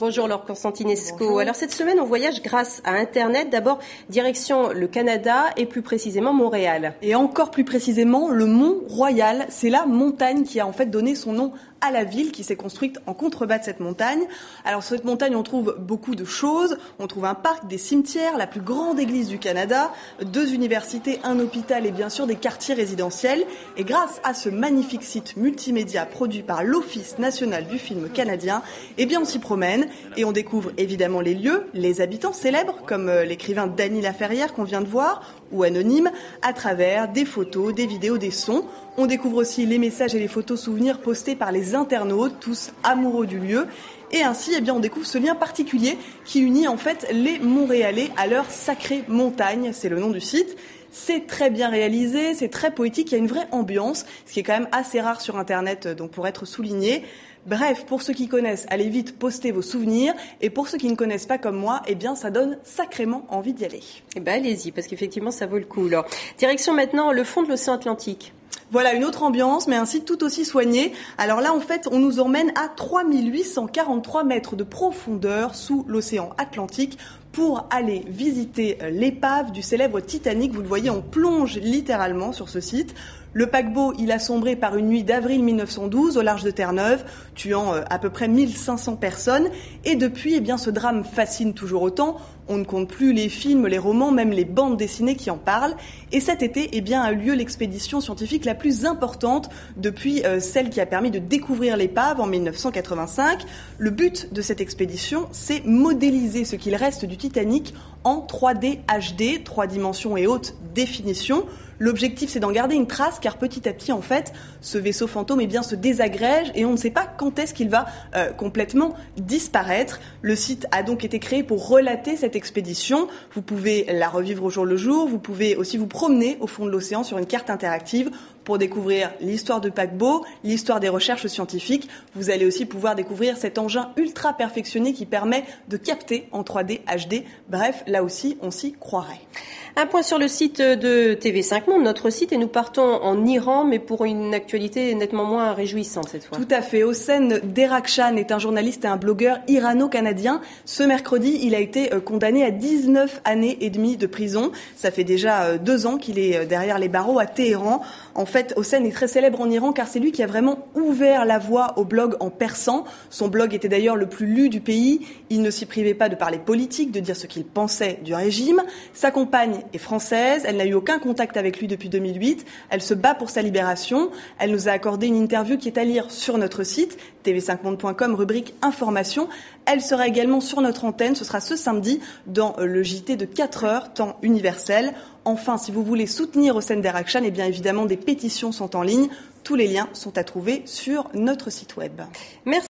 Bonjour Laure Constantinesco. Bonjour. Alors cette semaine, on voyage grâce à Internet. D'abord, direction le Canada et plus précisément Montréal. Et encore plus précisément, le Mont Royal. C'est la montagne qui a en fait donné son nom à la ville qui s'est construite en contrebas de cette montagne. Alors sur cette montagne, on trouve beaucoup de choses. On trouve un parc, des cimetières, la plus grande église du Canada, 2 universités, un hôpital et bien sûr des quartiers résidentiels. Et grâce à ce magnifique site multimédia produit par l'Office national du film canadien, eh bien on s'y promène et on découvre évidemment les lieux, les habitants célèbres comme l'écrivain Dany Laferrière qu'on vient de voir ou anonyme à travers des photos, des vidéos, des sons. On découvre aussi les messages et les photos souvenirs postés par les internautes, tous amoureux du lieu. Et ainsi, eh bien, on découvre ce lien particulier qui unit en fait les Montréalais à leur sacrée montagne. C'est le nom du site. C'est très bien réalisé, c'est très poétique, il y a une vraie ambiance, ce qui est quand même assez rare sur Internet, donc pour être souligné. Bref, pour ceux qui connaissent, allez vite poster vos souvenirs. Et pour ceux qui ne connaissent pas comme moi, eh bien, ça donne sacrément envie d'y aller. Eh ben, allez-y, parce qu'effectivement, ça vaut le coup, là. Direction maintenant le fond de l'océan Atlantique. Voilà une autre ambiance, mais un site tout aussi soigné. Alors là, en fait, on nous emmène à 3843 mètres de profondeur sous l'océan Atlantique pour aller visiter l'épave du célèbre Titanic. Vous le voyez, on plonge littéralement sur ce site. Le paquebot, il a sombré par une nuit d'avril 1912 au large de Terre-Neuve, tuant à peu près 1500 personnes. Et depuis, eh bien, ce drame fascine toujours autant. On ne compte plus les films, les romans, même les bandes dessinées qui en parlent. Et cet été, eh bien, a eu lieu l'expédition scientifique la plus importante depuis celle qui a permis de découvrir l'épave en 1985. Le but de cette expédition, c'est modéliser ce qu'il reste du Titanic en 3D HD, 3 dimensions et haute définition. L'objectif, c'est d'en garder une trace, car petit à petit, en fait, ce vaisseau fantôme eh bien, se désagrège et on ne sait pas quand est-ce qu'il va complètement disparaître. Le site a donc été créé pour relater cette expédition. Vous pouvez la revivre au jour le jour. Vous pouvez aussi vous promener au fond de l'océan sur une carte interactive pour découvrir l'histoire du paquebot, l'histoire des recherches scientifiques. Vous allez aussi pouvoir découvrir cet engin ultra perfectionné qui permet de capter en 3D HD. Bref, là aussi, on s'y croirait. Un point sur le site de TV5 Monde, notre site, et nous partons en Iran, mais pour une actualité nettement moins réjouissante cette fois. Tout à fait. Hossein Derakhshan est un journaliste et un blogueur irano-canadien. Ce mercredi, il a été condamné à 19 années et demie de prison. Ça fait déjà 2 ans qu'il est derrière les barreaux à Téhéran. En fait, Hossein est très célèbre en Iran car c'est lui qui a vraiment ouvert la voie au blog en persan. Son blog était d'ailleurs le plus lu du pays. Il ne s'y privait pas de parler politique, de dire ce qu'il pensait du régime. Sa compagne est française, elle n'a eu aucun contact avec lui depuis 2008, elle se bat pour sa libération, elle nous a accordé une interview qui est à lire sur notre site tv5monde.com, rubrique information. Elle sera également sur notre antenne, ce sera ce samedi dans le JT de 4h, temps universel. Enfin, si vous voulez soutenir Hossein Derakhshan, eh bien évidemment des pétitions sont en ligne, tous les liens sont à trouver sur notre site web. Merci.